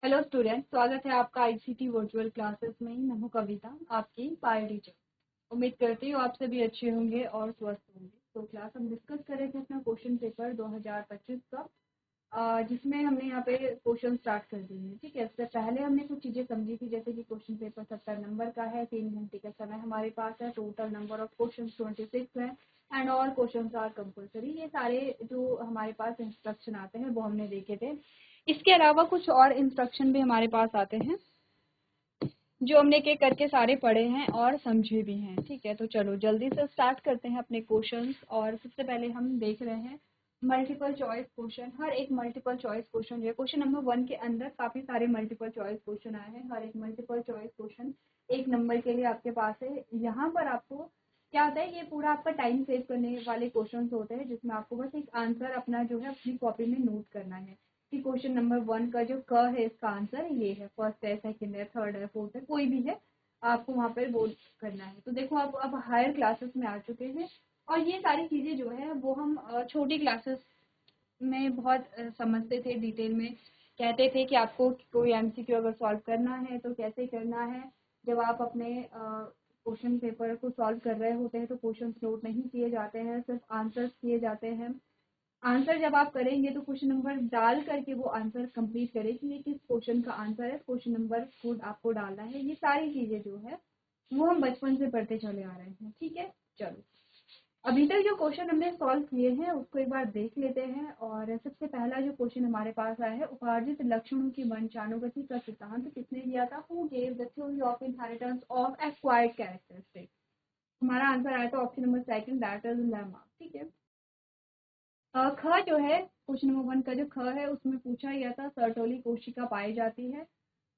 Hello student, स्वागत है आपका आईसीटी वर्चुअल क्लासेस में। मैं हूं कविता, आपकी बायो टीचर। उम्मीद करती हूँ आप सभी अच्छे होंगे और स्वस्थ होंगे। तो क्लास हम डिस्कस कर रहे थे अपना क्वेश्चन पेपर 2025 का, जिसमें हमने यहाँ पे क्वेश्चन स्टार्ट कर दिए हैं। ठीक है, इससे पहले हमने कुछ चीज़ें समझी थी, जैसे कि क्वेश्चन पेपर 70 नंबर का है, 3 घंटे का समय हमारे पास है, टोटल नंबर ऑफ क्वेश्चन 26 है and all question are compulsory. ये सारे जो हमारे पास इंस्ट्रक्शन आते हैं वो हमने देखे थे। इसके अलावा कुछ और इंस्ट्रक्शन भी हमारे पास आते हैं जो हमने के करके सारे पढ़े हैं और समझे भी हैं। ठीक है, तो चलो जल्दी से स्टार्ट करते हैं अपने क्वेश्चंस। और सबसे पहले हम देख रहे हैं मल्टीपल चॉइस क्वेश्चन। हर एक मल्टीपल चॉइस क्वेश्चन जो है, क्वेश्चन नंबर 1 के अंदर काफी सारे मल्टीपल चॉइस क्वेश्चन आए हैं। हर एक मल्टीपल चॉइस क्वेश्चन 1 नंबर के लिए आपके पास है। यहाँ पर आपको क्या होता है, ये पूरा आपका टाइम सेव करने वाले क्वेश्चन होते हैं, जिसमें आपको बस एक आंसर अपना जो है अपनी कॉपी में नोट करना है कि क्वेश्चन नंबर 1 का जो क है इसका आंसर ये है, फर्स्ट है, सेकंड है, थर्ड है, फोर्थ है, कोई भी है, आपको वहाँ पर वो करना है। तो देखो आप अब हायर क्लासेस में आ चुके हैं और ये सारी चीज़ें जो है वो हम छोटी क्लासेस में बहुत समझते थे, डिटेल में कहते थे कि आपको कोई एमसीक्यू अगर सॉल्व करना है तो कैसे करना है। जब आप अपने क्वेश्चन पेपर को सॉल्व कर रहे होते हैं तो क्वेश्चन नोट नहीं किए जाते हैं, सिर्फ आंसर्स किए जाते हैं। आंसर जब आप करेंगे तो क्वेश्चन नंबर डाल करके वो आंसर कंप्लीट करें कि ये किस क्वेश्चन का आंसर है, क्वेश्चन नंबर खुद आपको डालना है। ये सारी चीजें जो है वो हम बचपन से पढ़ते चले आ रहे हैं। ठीक है, चलो अभी तक जो क्वेश्चन हमने सॉल्व किए हैं उसको एक बार देख लेते हैं। और सबसे पहला जो क्वेश्चन हमारे पास आया है, उपार्जित लक्षणों की वंशानुगति का सिद्धांत किसने दिया था? Who gave the theory of inheritance of acquired characteristic? हमारा आंसर आया था option number second, that is lemma. ठीक है, ख जो है क्वेश्चन नंबर 1 का जो ख है उसमें पूछा गया था सर्टोली कोशिका पाई जाती है।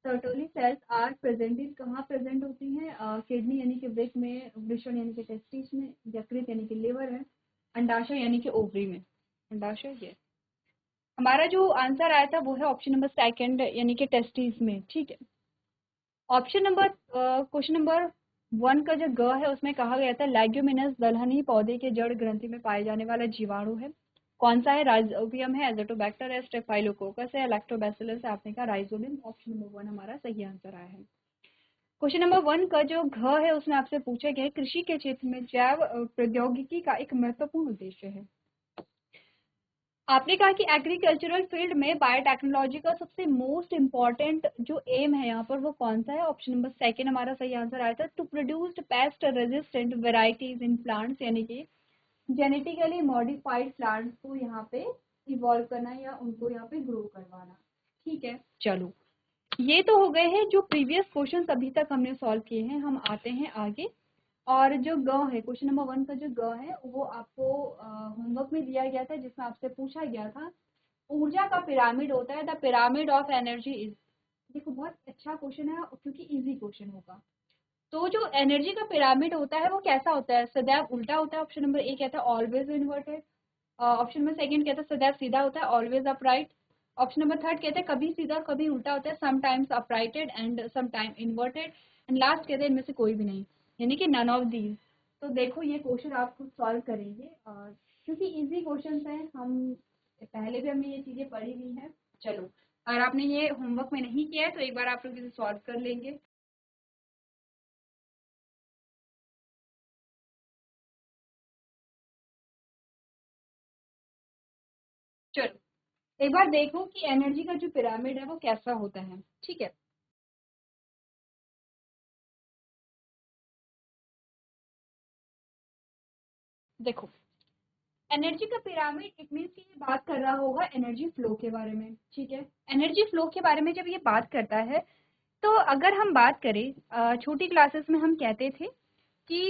सर्टोली सेल्स आर प्रेजेंटेड कहाँ प्रेजेंट होती हैं? किडनी यानी कि वृक्क में, वृषण यानी कि टेस्टिस में, यकृत यानी कि लिवर है, अंडाशय यानी कि ओवरी में। अंडाशय ये हमारा जो आंसर आया था वो है ऑप्शन नंबर सेकंड यानी कि टेस्टिस में। ठीक है, ऑप्शन नंबर क्वेश्चन नंबर 1 का जो ग है उसमें कहा गया था लेग्यूमिनस दलहनी पौधे के जड़ ग्रंथि में पाए जाने वाला जीवाणु है। कौन सा है? राइजोबियम है, एजोटोबैक्टर है, स्टेफाइलोकोकस है, लैक्टोबैसिलस है। आपने कहा राइजोबियम। ऑप्शन नंबर 1 हमारा सही आंसर आया है। क्वेश्चन नंबर 1 का जो घ है उसमें आपसे पूछा गया है कृषि के क्षेत्र में जैव प्रौद्योगिकी का एक महत्वपूर्ण उद्देश्य है। आपने कहा कि एग्रीकल्चरल फील्ड में बायोटेक्नोलॉजी का सबसे मोस्ट इम्पॉर्टेंट जो एम है यहाँ पर वो कौन सा है? ऑप्शन नंबर सेकंड हमारा सही आंसर आया था, to produce pest resistant varieties in plants, यानी कि जेनेटिकली मॉडिफाइड प्लांट्स को यहाँ पे इवॉल्व करना या उनको यहाँ पे ग्रो करवाना। ठीक है, चलो ये तो हो गए हैं जो प्रीवियस क्वेश्चन अभी तक हमने सॉल्व किए हैं। हम आते हैं आगे। और जो ग है, क्वेश्चन नंबर 1 का जो ग है वो आपको होमवर्क में दिया गया था, जिसमें आपसे पूछा गया था ऊर्जा का पिरामिड होता है, the pyramid of energy is. देखो बहुत अच्छा क्वेश्चन है क्योंकि इजी क्वेश्चन होगा। तो जो एनर्जी का पिरामिड होता है वो कैसा होता है? सदैव उल्टा होता है। ऑप्शन नंबर ए कहता है always inverted. Option number second कहता है सदैव सीधा होता है, always upright. Option number third कहते हैं कभी सीधा कभी उल्टा होता है, sometimes uprighted and sometime inverted. And last कहते हैं इनमें से कोई भी नहीं, यानी कि नन ऑफ दीज। तो देखो ये क्वेश्चन आप खुद सॉल्व करेंगे क्योंकि इजी क्वेश्चन हैं। हम पहले भी हमने ये चीजें पढ़ी हुई हैं। चलो अगर आपने ये होमवर्क में नहीं किया है तो एक बार आप लोग इसे सॉल्व कर लेंगे। चलो एक बार देखो कि एनर्जी का जो पिरामिड है वो कैसा होता है। ठीक है, देखो एनर्जी का पिरामिड इट मीन्स कि ये बात कर रहा होगा एनर्जी फ्लो के बारे में। ठीक है, एनर्जी फ्लो के बारे में जब ये बात करता है तो अगर हम बात करें छोटी क्लासेस में हम कहते थे कि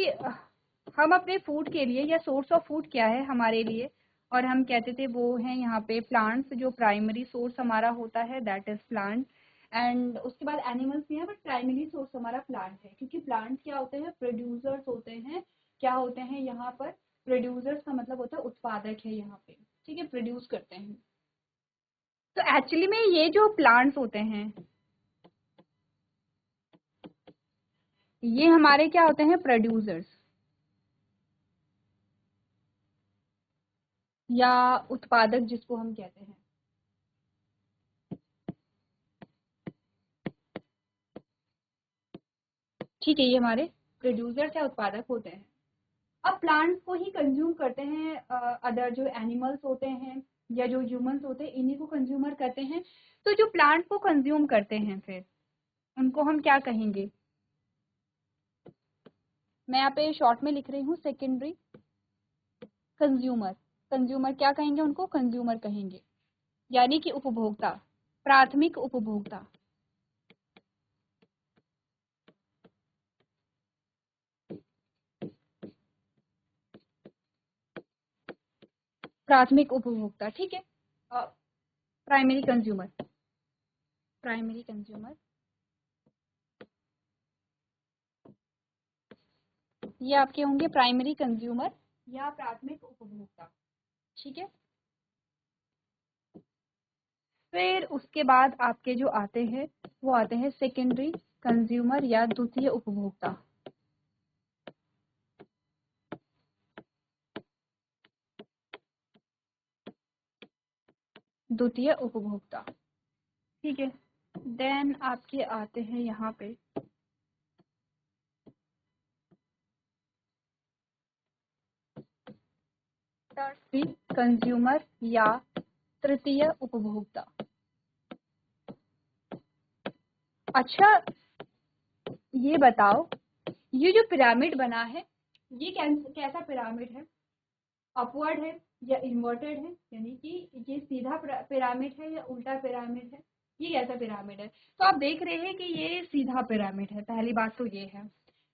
हम अपने फूड के लिए या सोर्स ऑफ फूड क्या है हमारे लिए, और हम कहते थे वो है यहाँ पे प्लांट्स, जो प्राइमरी सोर्स हमारा होता है दैट इज प्लांट। एंड उसके बाद एनिमल्स भी है, बट प्राइमरी सोर्स हमारा प्लांट है, क्योंकि प्लांट क्या होते हैं? प्रोड्यूसर्स होते हैं। क्या होते हैं यहाँ पर? प्रोड्यूसर्स का मतलब होता है उत्पादक है यहाँ पे। ठीक है, प्रोड्यूस करते हैं। तो एक्चुअली में ये जो प्लांट्स होते हैं ये हमारे क्या होते हैं? प्रोड्यूसर्स या उत्पादक जिसको हम कहते हैं। ठीक है, ये हमारे प्रोड्यूसर्स या उत्पादक होते हैं। अब प्लांट्स को ही कंज्यूम करते हैं अदर जो एनिमल्स होते हैं या जो ह्यूमंस होते हैं, इन्हीं को कंज्यूमर करते हैं। तो जो प्लांट को कंज्यूम करते हैं फिर उनको हम क्या कहेंगे? मैं यहाँ पे शॉर्ट में लिख रही हूँ सेकेंडरी कंज्यूमर। कंज्यूमर क्या कहेंगे? उनको कंज्यूमर कहेंगे, यानी कि उपभोक्ता, प्राथमिक उपभोक्ता। प्राथमिक उपभोक्ता, ठीक है। प्राइमरी कंज्यूमर, प्राइमरी कंज्यूमर ये आपके होंगे प्राइमरी कंज्यूमर या प्राथमिक उपभोक्ता, ठीक है। फिर उसके बाद आपके जो आते हैं वो आते हैं सेकेंडरी कंज्यूमर या द्वितीय उपभोक्ता। द्वितीय उपभोक्ता, ठीक है। देन आपके आते हैं यहाँ पे टर्सरी कंज्यूमर या तृतीय उपभोक्ता। अच्छा, ये बताओ, ये जो पिरामिड बना है ये कैसा पिरामिड है? अपवर्ड है या इन्वर्टेड है, यानी कि ये सीधा पिरामिड है या उल्टा पिरामिड है? ये कैसा पिरामिड है? तो आप देख रहे हैं कि ये सीधा पिरामिड है, पहली बात तो ये है।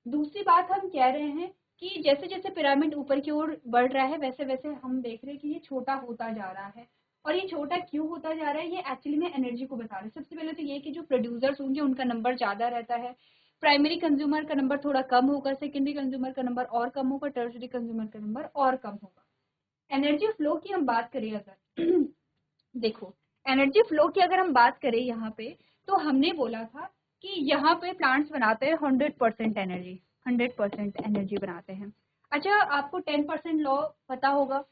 दूसरी बात हम कह रहे हैं कि जैसे जैसे पिरामिड ऊपर की ओर बढ़ रहा है वैसे वैसे हम देख रहे हैं कि ये छोटा होता जा रहा है। और ये छोटा क्यों होता जा रहा है? ये एक्चुअली में एनर्जी को बता रहे हैं। सबसे पहले तो ये कि जो प्रोड्यूसर्स होंगे उनका नंबर ज्यादा रहता है, प्राइमरी कंज्यूमर का नंबर थोड़ा कम होगा, सेकेंडरी कंज्यूमर का नंबर और कम होगा, टर्शरी कंज्यूमर का नंबर और कम होगा। एनर्जी फ्लो की हम बात करें अगर देखो, एनर्जी फ्लो की अगर हम बात करें यहाँ पे, तो हमने बोला था कि यहाँ पे प्लांट्स बनाते हैं 100% एनर्जी, 100% एनर्जी बनाते हैं। अच्छा, आपको 10% लॉ पता होगा,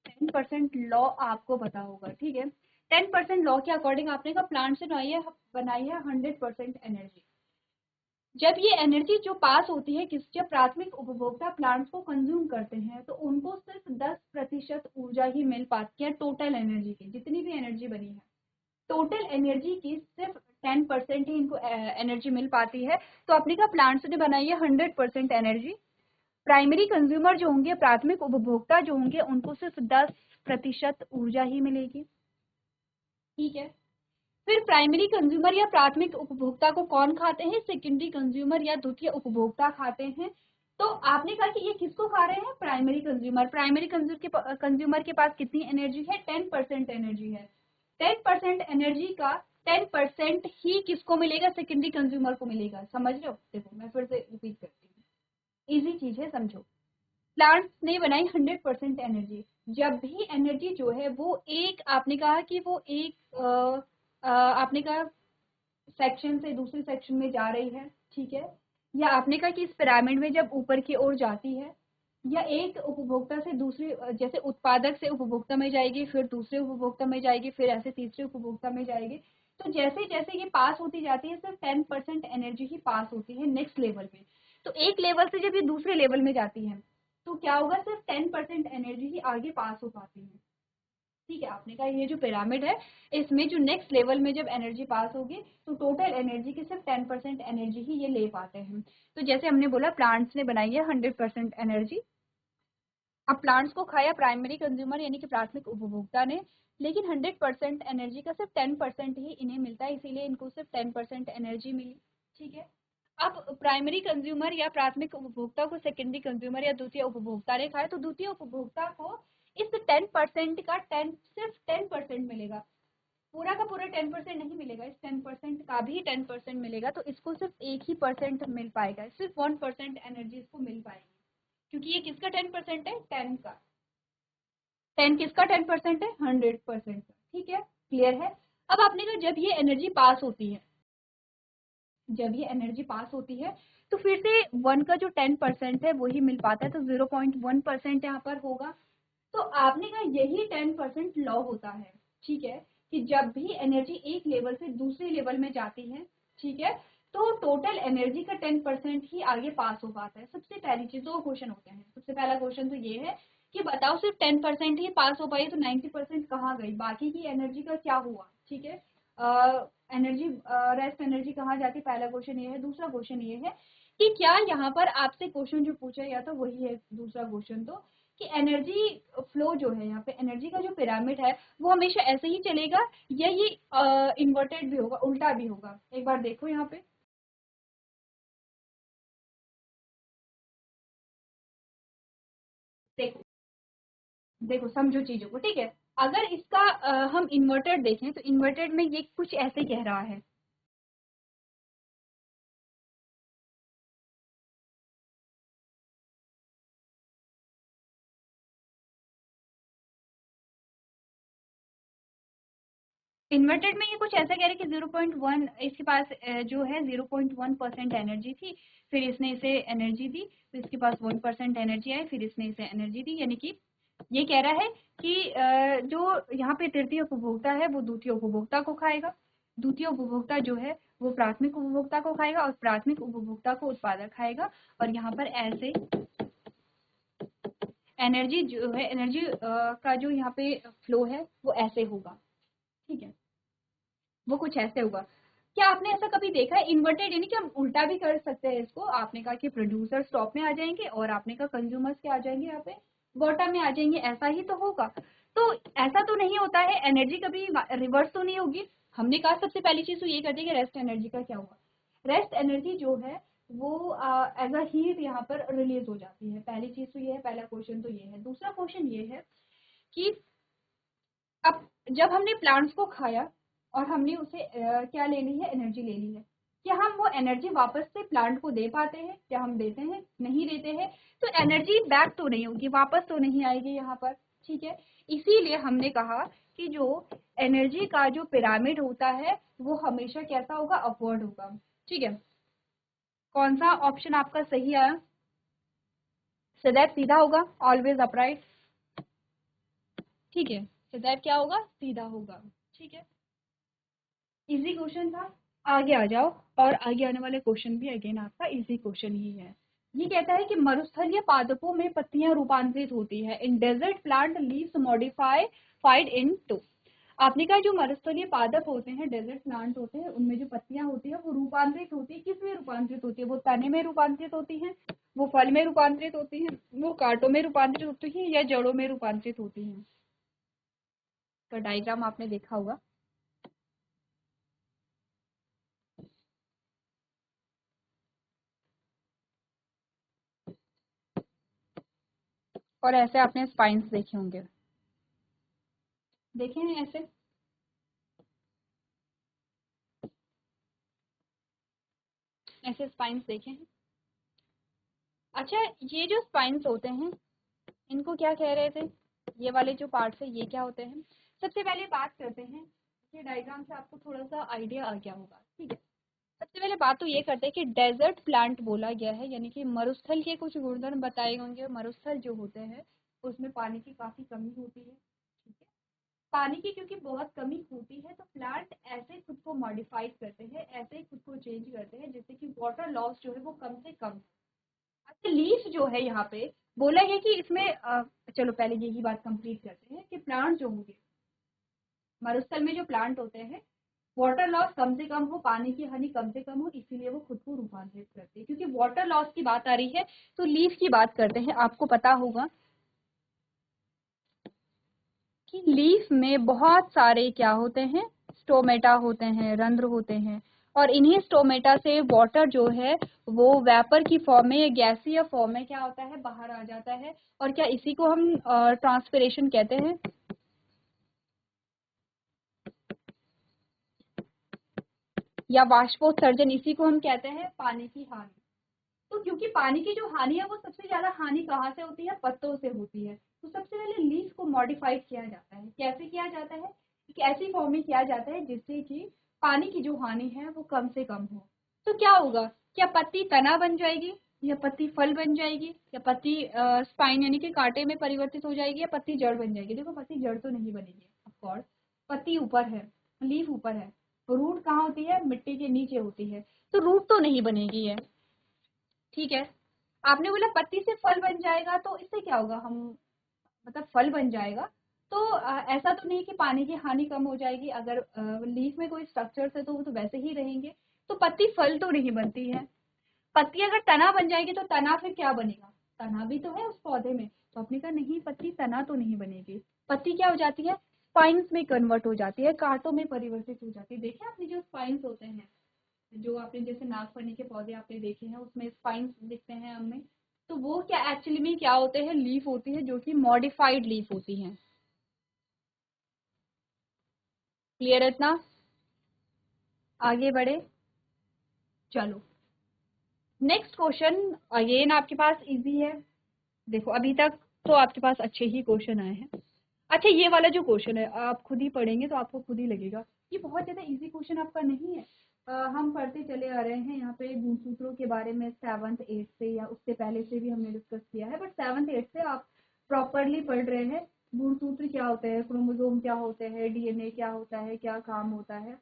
10% लॉ आपको पता होगा, ठीक है। 10% लॉ के अकॉर्डिंग आपने कहा प्लांट से बनाई है 100% एनर्जी। जब ये एनर्जी जो पास होती है जब प्राथमिक उपभोक्ता प्लांट्स को कंज्यूम करते हैं तो उनको सिर्फ 10% ऊर्जा ही मिल पाती है टोटल एनर्जी की, जितनी भी एनर्जी बनी है टोटल एनर्जी की सिर्फ 10% ही इनको एनर्जी मिल पाती है। तो अपने का प्लांट्स ने बनाई है 100% एनर्जी। प्राइमरी कंज्यूमर जो होंगे, प्राथमिक उपभोक्ता जो होंगे, उनको सिर्फ 10% ऊर्जा ही मिलेगी, ठीक है। फिर प्राइमरी कंज्यूमर या प्राथमिक उपभोक्ता को कौन खाते हैं? सेकेंडरी कंज्यूमर या द्वितीय उपभोक्ता खाते हैं। तो आपने कहा कि ये किसको खा रहे हैं? Primary consumer. प्राइमरी कंज्यूमर के पास कितनी एनर्जी है? 10% एनर्जी है। 10% एनर्जी का 10% ही किसको मिलेगा? सेकेंडरी कंज्यूमर को मिलेगा। समझ रहे हो? देखो मैं फिर से रिपीट करती हूँ, इजी चीज है, समझो। प्लांट्स ने बनाई 100% एनर्जी। जब भी एनर्जी जो है वो एक, आपने कहा कि वो एक आपने कहा सेक्शन से दूसरे सेक्शन में जा रही है, ठीक है। या आपने कहा कि इस पिरामिड में जब ऊपर की ओर जाती है या एक उपभोक्ता से दूसरे, जैसे उत्पादक से उपभोक्ता में जाएगी, फिर दूसरे उपभोक्ता में जाएगी, फिर ऐसे तीसरे उपभोक्ता में जाएगी। तो जैसे जैसे ये पास होती जाती है सिर्फ 10% एनर्जी ही पास होती है नेक्स्ट लेवल पे। तो एक लेवल से जब ये दूसरे लेवल में जाती है तो क्या होगा? सिर्फ 10% एनर्जी ही आगे पास हो पाती है, ठीक है। आपने कहा ये जो पिरामिड है इसमें जो नेक्स्ट लेवल में जब एनर्जी पास होगी तो टोटल एनर्जी की सिर्फ 10% एनर्जी ही ये ले पाते हैं। तो जैसे हमने बोला प्लांट्स ने बनाई है 100% एनर्जी। अब प्लांट्स को खाया प्राइमरी कंज्यूमर यानी कि प्राथमिक उपभोक्ता ने, लेकिन 100% एनर्जी का सिर्फ 10% ही इन्हें मिलता है, इसीलिए इनको सिर्फ 10% एनर्जी मिली, ठीक है। अब प्राइमरी कंज्यूमर या प्राथमिक उपभोक्ता को सेकेंडरी कंज्यूमर या द्वितीय उपभोक्ता ने खाया तो द्वितीय उपभोक्ता को इस 10% का 10 सिर्फ 10% मिलेगा, पूरा का पूरा 10% नहीं मिलेगा, इस 10% का भी 10% मिलेगा। तो इसको सिर्फ एक ही परसेंट मिल पाएगा, सिर्फ 1% एनर्जी इसको मिल पाएगी, क्योंकि ये किसका 10% है? 10 का। 10 किसका 10% है? 100% का, ठीक है। क्लियर है? अब आपने कहा जब ये एनर्जी पास होती है, जब ये एनर्जी पास होती है तो फिर से 1 का जो 10% है वही मिल पाता है, तो 0.1% यहाँ पर होगा। तो आपने कहा यही 10% लॉ होता है, ठीक है, कि जब भी एनर्जी एक लेवल से दूसरे लेवल में जाती है, ठीक है, तो टोटल एनर्जी का 10% ही आगे पास हो पाता है। सबसे पहली चीज, दो क्वेश्चन होते हैं। सबसे पहला क्वेश्चन तो ये है कि बताओ सिर्फ 10% ही पास हो पाई, तो 90% कहाँ गई, बाकी की एनर्जी का क्या हुआ। ठीक है, एनर्जी रेस्ट एनर्जी कहाँ जाती, पहला क्वेश्चन ये है। दूसरा क्वेश्चन ये है कि क्या यहाँ पर आपसे क्वेश्चन जो पूछा या तो वही है दूसरा क्वेश्चन, तो कि एनर्जी फ्लो जो है यहाँ पे, एनर्जी का जो पिरामिड है वो हमेशा ऐसे ही चलेगा या ये इन्वर्टेड भी होगा, उल्टा भी होगा। एक बार देखो यहाँ पे, देखो देखो समझो चीजों को। ठीक है, अगर इसका हम इन्वर्टेड देखें तो इन्वर्टेड में ये कुछ ऐसे कह रहा है। इन्वर्टेड में ये कुछ ऐसा कह रहे हैं कि 0.1 इसके पास जो है 0.1% एनर्जी थी, फिर इसने इसे एनर्जी दी, तो इसके पास 1% एनर्जी आई, फिर इसने इसे एनर्जी दी। यानी कि ये कह रहा है कि जो यहाँ पे तृतीय उपभोक्ता है वो द्वितीय उपभोक्ता को खाएगा, द्वितीय उपभोक्ता जो है वो प्राथमिक उपभोक्ता को खाएगा, और प्राथमिक उपभोक्ता को उत्पादक खाएगा। और यहाँ पर ऐसे एनर्जी जो है, एनर्जी का जो यहाँ पे फ्लो है वो ऐसे होगा। ठीक है, वो कुछ ऐसे होगा। क्या आपने ऐसा कभी देखा है इन्वर्टेड, यानी कि हम उल्टा भी कर सकते हैं इसको। आपने कहा कि प्रोड्यूसर टॉप में आ जाएंगे और आपने कहा कंज्यूमर्स क्या आ जाएंगे, यहाँ पे बॉटम में आ जाएंगे, ऐसा ही तो होगा। तो ऐसा तो नहीं होता है, एनर्जी कभी रिवर्स तो नहीं होगी। हमने कहा सबसे पहली चीज तो ये कर दी कि रेस्ट एनर्जी का क्या हुआ। रेस्ट एनर्जी जो है वो एज अ हीट यहाँ पर रिलीज हो जाती है। पहली चीज तो ये है, पहला क्वेश्चन तो ये है। दूसरा क्वेश्चन ये है कि अब जब हमने प्लांट्स को खाया और हमने उसे क्या ले ली है, एनर्जी ले ली है, क्या हम वो एनर्जी वापस से प्लांट को दे पाते हैं, क्या हम देते हैं, नहीं देते हैं। तो एनर्जी बैक तो नहीं होगी, वापस तो नहीं आएगी यहाँ पर। ठीक है, इसीलिए हमने कहा कि जो एनर्जी का जो पिरामिड होता है वो हमेशा कैसा होगा, अपवर्ड होगा। ठीक है, कौन सा ऑप्शन आपका सही आया, सदैव सीधा होगा, ऑलवेज अपराइट। ठीक है, सदैव क्या होगा, सीधा होगा। ठीक है, इजी क्वेश्चन था। आगे आ जाओ, और आगे आने वाले क्वेश्चन भी अगेन आपका इजी क्वेश्चन ही है। ये कहता है कि मरुस्थलीय पादपों में पत्तियां रूपांतरित होती है। In desert plant leaves modified into. आपने कहा जो मरुस्थलीय पादप होते हैं, डेजर्ट प्लांट होते हैं, उनमें जो पत्तियां होती है वो रूपांतरित होती है। किस में रूपांतरित होती है, वो तने में रूपांतरित होती है, वो फल में रूपांतरित होती है, वो कांटों में रूपांतरित होती है, या जड़ों में रूपांतरित होती है। तो डायग्राम आपने देखा होगा। और ऐसे आपने स्पाइन्स देखे होंगे, देखे हैं ऐसे, ऐसे स्पाइन्स देखे हैं। अच्छा, ये जो स्पाइन्स होते हैं इनको क्या कह रहे थे, ये वाले जो पार्ट्स है ये क्या होते हैं। सबसे पहले बात करते हैं, ये डायग्राम से आपको थोड़ा सा आइडिया आ गया होगा। ठीक है, सबसे पहले बात तो ये करते हैं कि डेजर्ट प्लांट बोला गया है, यानी कि मरुस्थल के कुछ गुणधर्म बताए होंगे। मरुस्थल जो होते हैं उसमें पानी की काफी कमी होती है। ठीक है, पानी की क्योंकि बहुत कमी होती है तो प्लांट ऐसे खुद को मॉडिफाइड करते हैं, ऐसे खुद को चेंज करते हैं जिससे कि वाटर लॉस जो है वो कम से कम। अच्छा, लीफ जो है यहाँ पे बोला गया कि इसमें चलो पहले यही बात कंप्लीट करते हैं कि प्लांट जो होंगे मरुस्थल में, जो प्लांट होते हैं, वाटर लॉस कम से कम हो, पानी की हानि कम से कम हो, इसीलिए वो खुद को रूपांतरित करते हैं। क्योंकि वाटर लॉस की बात आ रही है तो लीफ की बात करते हैं। आपको पता होगा कि लीफ में बहुत सारे क्या होते हैं, स्टोमेटा होते हैं, रंध्र होते हैं, और इन्हीं स्टोमेटा से वाटर जो है वो वेपर की फॉर्म में या गैसीय फॉर्म में क्या होता है, बाहर आ जाता है। और क्या इसी को हम ट्रांसपिरेशन कहते हैं, या वाष्पोत्सर्जन, इसी को हम कहते हैं पानी की हानि। तो क्योंकि पानी की जो हानि है वो सबसे ज्यादा हानि कहाँ से होती है, पत्तों से होती है। तो सबसे पहले लीफ को मॉडिफाइड किया जाता है। कैसे किया जाता है, एक ऐसी फॉर्म में किया जाता है जिससे कि पानी की जो हानि है वो कम से कम हो। तो क्या होगा, क्या पत्ती तना बन जाएगी, या पत्ती फल बन जाएगी, या पत्ती स्पाइन यानी कि कांटे में परिवर्तित हो जाएगी, या पत्ती जड़ बन जाएगी। देखो पत्ती जड़ तो नहीं बनेगी ऑफकोर्स, पत्ती ऊपर है, लीफ ऊपर है, रूट कहाँ होती है? मिट्टी के नीचे होती है, तो रूट तो नहीं बनेगी है। ठीक है, आपने बोला पत्ती से फल बन जाएगा, तो इससे क्या होगा? हम मतलब फल बन जाएगा, तो ऐसा तो नहीं कि पानी की हानि कम हो जाएगी। अगर लीफ में कोई स्ट्रक्चर्स है तो वो तो वैसे ही रहेंगे, तो पत्ती फल तो नहीं बनती है। पत्ती अगर तना बन जाएगी तो तना फिर क्या बनेगा? तना भी तो है उस पौधे में, तो आपने कहा नहीं, पत्ती तना तो नहीं बनेगी। पत्ती क्या हो जाती है? स्पाइन्स में कन्वर्ट हो जाती है, कांटों में परिवर्तित हो जाती है। देखे आपने जो स्पाइन्स होते हैं, जो आपने जैसे नागफनी के पौधे आपने देखे हैं, उसमें स्पाइन्स दिखते हैं हमें, तो वो क्या एक्चुअली में क्या होते हैं? लीफ होती है, जो कि मॉडिफाइड लीफ होती हैं। क्लियर है इतना? आगे बढ़े, चलो नेक्स्ट क्वेश्चन। अगेन आपके पास इजी है। देखो अभी तक तो आपके पास अच्छे ही क्वेश्चन आए हैं। अच्छा, ये वाला जो क्वेश्चन है आप खुद ही पढ़ेंगे तो आपको खुद ही लगेगा ये बहुत ज्यादा इजी क्वेश्चन आपका नहीं है। हम पढ़ते चले आ रहे हैं यहाँ पे गुणसूत्रों के बारे में 7th 8th से, या उससे पहले से भी हमने डिस्कस किया है, बट 7th 8th से आप प्रॉपरली पढ़ रहे हैं। गुणसूत्र क्या होते हैं, क्रोमोसोम क्या होते हैं, डीएनए क्या होता है, क्या काम होता है।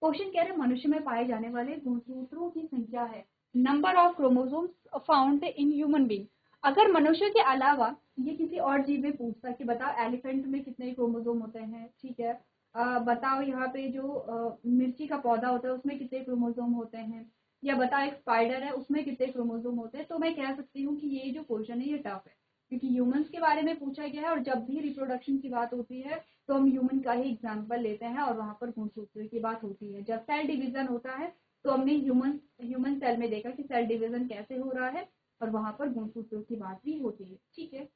क्वेश्चन कह रहे हैं मनुष्य में पाए जाने वाले गुणसूत्रों की संख्या है, number of chromosomes found in human being. अगर मनुष्य के अलावा ये किसी और जीव में पूछता कि बताओ एलिफेंट में कितने क्रोमोसोम होते हैं, ठीक है, बताओ यहाँ पे जो मिर्ची का पौधा होता है उसमें कितने क्रोमोसोम होते हैं, या बताओ एक स्पाइडर है उसमें कितने क्रोमोसोम होते हैं, तो मैं कह सकती हूँ कि ये जो क्वेश्चन है ये टफ है, क्योंकि ह्यूमंस के बारे में पूछा गया है, और जब भी रिप्रोडक्शन की बात होती है तो हम ह्यूमन का ही एग्जाम्पल लेते हैं, और वहाँ पर गुणसूत्र की बात होती है। जब सेल डिवीजन होता है तो हमने ह्यूमन सेल में देखा कि सेल डिवीजन कैसे हो रहा है, और वहां पर गुणसूत्रों की बात भी होती है। ठीक है,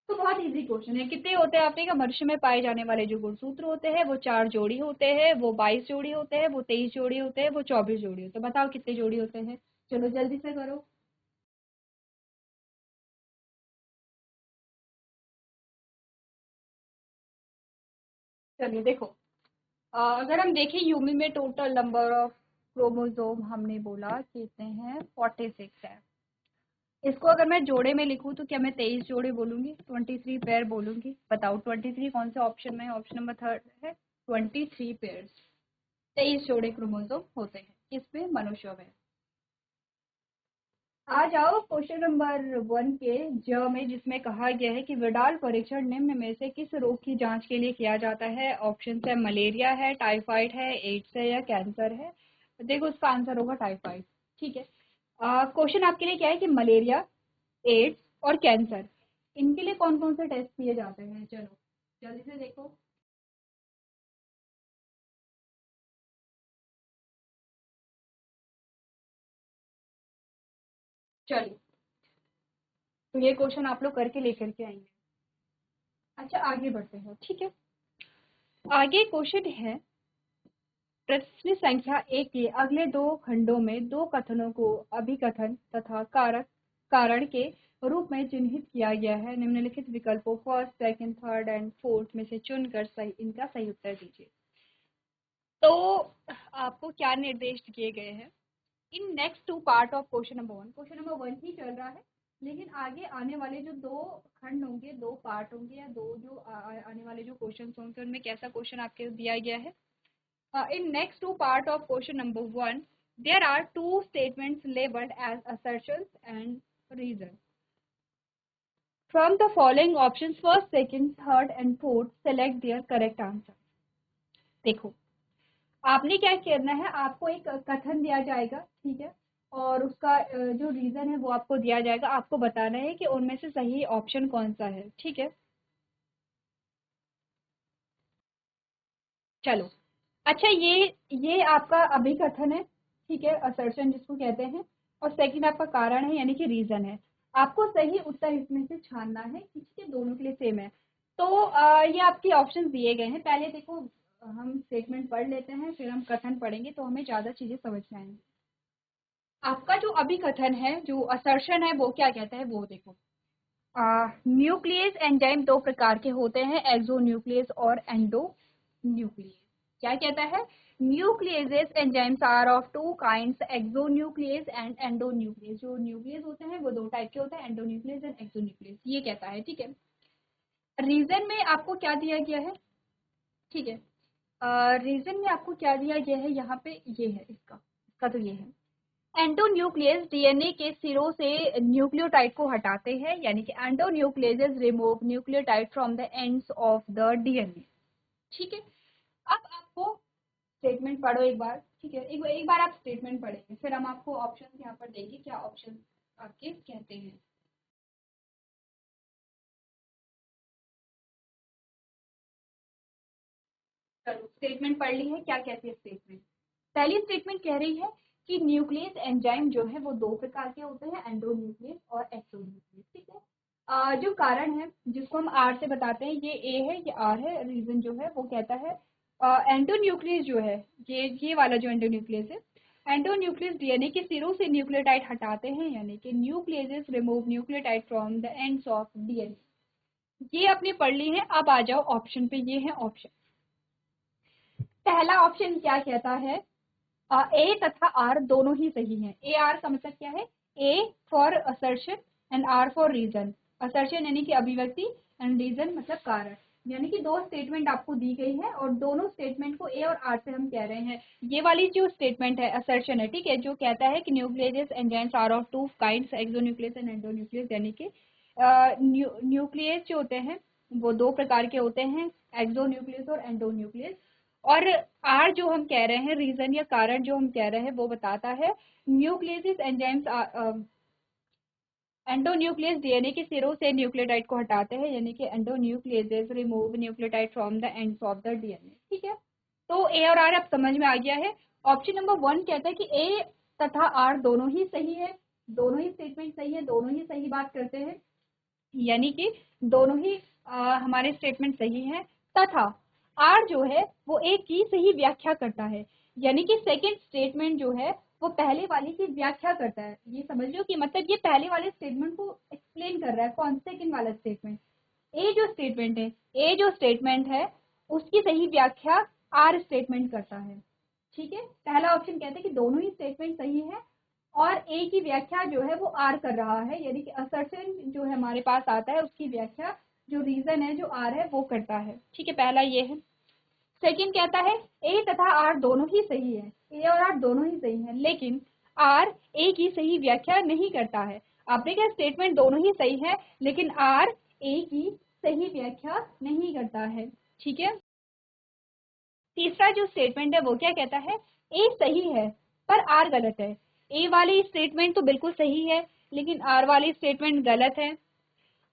तो बहुत इजी क्वेश्चन है। कितने होते हैं आपने कहा? मनुष्य में पाए जाने वाले जो गुणसूत्र होते हैं वो 4 जोड़ी होते हैं, वो 22 जोड़ी होते हैं, वो 23 जोड़ी होते हैं, वो 24 जोड़ी होते हैं। बताओ कितने जोड़ी होते हैं? चलो जल्दी से करो। चलिए देखो, अगर हम देखें ह्यूमन में टोटल नंबर ऑफ क्रोमोसोम हमने बोला कितने हैं? 46 है। इसको अगर मैं जोड़े में लिखूं तो क्या मैं 23 जोड़े बोलूंगी? 23 पेयर बोलूंगी? बताओ 23 कौन से ऑप्शन में है? ऑप्शन नंबर 3 है 23 पेयर। 23 जोड़े क्रोमोसोम होते हैं किसमें? मनुष्यों में। आ जाओ क्वेश्चन नंबर 1 के ज में, जिसमें कहा गया है कि विडाल परीक्षण निम्न में से किस रोग की जांच के लिए किया जाता है? ऑप्शन है मलेरिया है, टाइफाइड है, एड्स है, या कैंसर है। देखो उसका आंसर होगा टाइफाइड। ठीक है, क्वेश्चन आपके लिए क्या है कि मलेरिया, एड्स और कैंसर, इनके लिए कौन कौन से टेस्ट किए जाते हैं? चलो जल्दी से देखो। चलिए, तो ये क्वेश्चन आप लोग करके लेकर के आएंगे। अच्छा आगे बढ़ते हैं। ठीक है, आगे क्वेश्चन है प्रश्न संख्या 1 के अगले दो खंडों में दो कथनों को अभिकथन तथा कारक कारण के रूप में चिन्हित किया गया है। निम्नलिखित विकल्पों first, second, third and fourth में से चुनकर सही इनका सही उत्तर दीजिए। तो आपको क्या निर्देश दिए गए हैं? In next two part of question number one ही चल रहा है, लेकिन आगे आने वाले जो दो खंड होंगे, दो पार्ट होंगे, या दो जो आने वाले जो क्वेश्चन होंगे उनमें कैसा क्वेश्चन आपके दिया गया है? In next two part of question number 1, there are two statements labeled as assertions and reason. From the following options, first, second, third and fourth, select their correct answer. देखो, आपने क्या करना है, आपको एक कथन दिया जाएगा, ठीक है, और उसका जो रीजन है वो आपको दिया जाएगा। आपको बताना है कि उनमें से सही ऑप्शन कौन सा है। ठीक है, चलो। अच्छा, ये आपका अभिकथन है, ठीक है, असर्शन जिसको कहते हैं, और सेकंड आपका कारण है, यानी कि रीजन है। आपको सही उत्तर इसमें से छानना है, किसी के दोनों के लिए सेम है। तो ये आपके ऑप्शन दिए गए हैं। पहले देखो, हम स्टेटमेंट पढ़ लेते हैं, फिर हम कथन पढ़ेंगे तो हमें ज्यादा चीजें समझ में आएंगी। आपका जो अभिकथन है, जो असर्शन है, वो क्या कहता है वो देखो। न्यूक्लियस एंजाइम दो प्रकार के होते हैं, एक्सो न्यूक्लियस और एंडो न्यूक्लियस। क्या कहता है? Nuclease enzymes are of two kinds, exonuclease and endonuclease. जो न्यूक्लियस होते हैं वो दो टाइप के होते हैं, endonuclease and exonuclease, ये कहता है। ठीक है, रीजन में आपको क्या दिया गया है? ठीक है, रीजन में आपको क्या दिया गया है यहाँ पे, ये है इसका तो ये है एंडोन्यूक्लियस डीएनए के सिरों से न्यूक्लियोटाइड को हटाते हैं, यानी कि endonuclease remove nucleotide from the ends of the DNA. ठीक है, अब आपको स्टेटमेंट पढ़ो एक बार, ठीक है, एक बार आप स्टेटमेंट पढ़ेंगे, फिर हम आपको ऑप्शन यहाँ पर देंगे क्या ऑप्शन आपके कहते हैं। चलो स्टेटमेंट पढ़ ली है, क्या कहती है स्टेटमेंट। पहली स्टेटमेंट कह रही है कि न्यूक्लियस एंजाइम जो है वो दो प्रकार के होते हैं, एंडोन्यूक्लियस और एक्सोन्यूक्लियस। ठीक है, जो कारण है जिसको हम आर से बताते हैं, ये ए है ये आर है। रीजन जो है वो कहता है एंडोन्यूक्लियस जो है, ये वाला जो एंडोन्यूक्लियस है, एंडोन्यूक्लियस डीएनए के सिरों से न्यूक्लियोटाइड हटाते हैं, यानी कि nucleus remove nucleotide from the ends of DNA. ये आपने पढ़ ली है। अब आ जाओ ऑप्शन पे, ये है ऑप्शन। पहला ऑप्शन क्या कहता है, ए तथा आर दोनों ही सही हैं। ए आर का मतलब क्या है, A for assertion and R for reason. Assertion यानी कि अभिव्यक्ति एंड रीजन मतलब कारण, यानी कि दो स्टेटमेंट आपको दी गई है और दोनों स्टेटमेंट को ए और आर से हम कह रहे हैं। ये वाली जो स्टेटमेंट है असर्शन है, ठीक है, जो कहता है कि nuclease enzymes are of two kinds, exonuclease and endonuclease, यानी कि न्यूक्लियस जो होते हैं वो दो प्रकार के होते हैं, एक्सोन्यूक्लियस और एंडोन्यूक्लियस। और आर जो हम कह रहे हैं, रीजन या कारण जो हम कह रहे हैं, वो बताता है न्यूक्लियस एंजाइम्स एंडोन्यूक्लियस डीएनए के सिरों से न्यूक्लियोटाइड को हटाते हैं, यानी कि endonuclease remove nucleotide from the ends of the DNA. ठीक है, तो ए और आर अब समझ में आ गया है। ऑप्शन नंबर 1 कहता है कि ए तथा आर दोनों ही सही है, दोनों ही स्टेटमेंट सही है, दोनों ही सही बात करते हैं, यानी कि दोनों ही हमारे स्टेटमेंट सही हैं। तथा आर जो है वो एक की सही व्याख्या करता है, यानी कि सेकंड स्टेटमेंट जो है वो पहले वाले की व्याख्या करता है। ये समझ लो कि मतलब ये पहले वाले स्टेटमेंट को एक्सप्लेन कर रहा है। कौन, सेकंड वाला स्टेटमेंट। ए जो स्टेटमेंट है उसकी सही व्याख्या आर स्टेटमेंट करता है। ठीक है, पहला ऑप्शन कहते हैं कि दोनों ही स्टेटमेंट सही है और ए की व्याख्या जो है वो आर कर रहा है, यानी कि असर्शन जो है हमारे पास आता है उसकी व्याख्या जो रीजन है जो आर है वो करता है। ठीक है, पहला ये है। सेकंड कहता है ए तथा आर दोनों ही सही है, ए और आर दोनों ही सही है, लेकिन आर ए की सही व्याख्या नहीं करता है। आपने क्या, स्टेटमेंट दोनों ही सही है लेकिन आर ए की सही व्याख्या नहीं करता है। ठीक है, तीसरा जो स्टेटमेंट है वो क्या कहता है, ए सही है पर आर गलत है। ए वाली स्टेटमेंट तो बिल्कुल सही है लेकिन आर वाली स्टेटमेंट गलत है।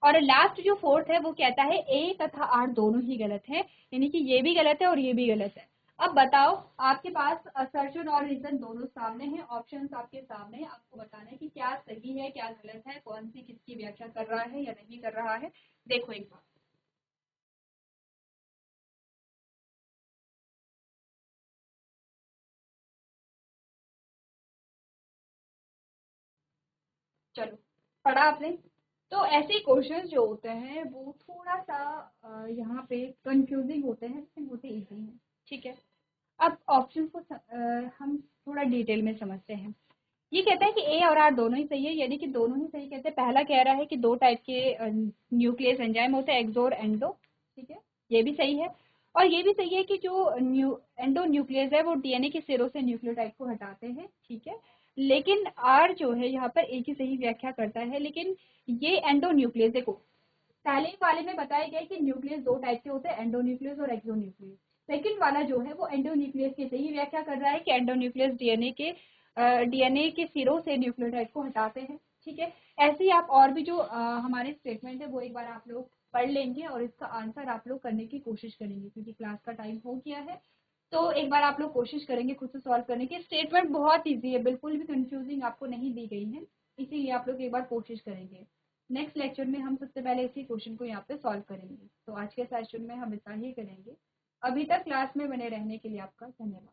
और लास्ट जो फोर्थ है वो कहता है ए तथा आर दोनों ही गलत है, यानी कि ये भी गलत है और ये भी गलत है। अब बताओ, आपके पास असर्शन और रीजन दोनों सामने हैं, ऑप्शंस आपके सामने हैं, आपको बताना है कि क्या सही है क्या गलत है, कौन सी किसकी व्याख्या कर रहा है या नहीं कर रहा है। देखो एक बार, चलो पढ़ा आपने। तो ऐसे क्वेश्चंस जो होते हैं वो थोड़ा सा यहाँ पे कंफ्यूजिंग होते हैं लेकिन होते इजी हैं। ठीक है, अब ऑप्शन को हम थोड़ा डिटेल में समझते हैं। ये कहता है कि ए और आर दोनों ही सही है, यानी कि दोनों ही सही कहते हैं। पहला कह रहा है कि दो टाइप के न्यूक्लियस एंजाइम होते हैं, एक्सो और एंडो। ठीक है, ये भी सही है। और ये भी सही है कि जो एंडो न्यूक्लियस है वो डीएनए के सिरों से न्यूक्लियोटाइड को हटाते हैं। ठीक है, लेकिन आर जो है यहाँ पर ए की सही व्याख्या करता है, लेकिन ये एंडो न्यूक्लियस, देखो पहले वाले में बताया गया कि न्यूक्लियस दो टाइप के होते हैं, एंडोन्यूक्लियस और एक्सोन्यूक्लियस। सेकंड वाला जो है वो एंडोन्यूक्लियस की सही व्याख्या कर रहा है कि एंडोन्यूक्लियस डीएनए के सिरों से न्यूक्लियोटाइड को हटाते हैं। ठीक है, ऐसे ही आप और भी जो हमारे स्टेटमेंट है वो एक बार आप लोग पढ़ लेंगे और इसका आंसर आप लोग करने की कोशिश करेंगे, क्योंकि क्लास का टाइम हो गया है। तो एक बार आप लोग कोशिश करेंगे खुद से सॉल्व करने की। स्टेटमेंट बहुत ईजी है, बिल्कुल भी कंफ्यूजिंग आपको नहीं दी गई है, इसीलिए आप लोग एक बार कोशिश करेंगे। नेक्स्ट लेक्चर में हम सबसे पहले इसी क्वेश्चन को यहाँ पे सॉल्व करेंगे। तो आज के सेशन में हम इतना ही करेंगे। अभी तक क्लास में बने रहने के लिए आपका धन्यवाद।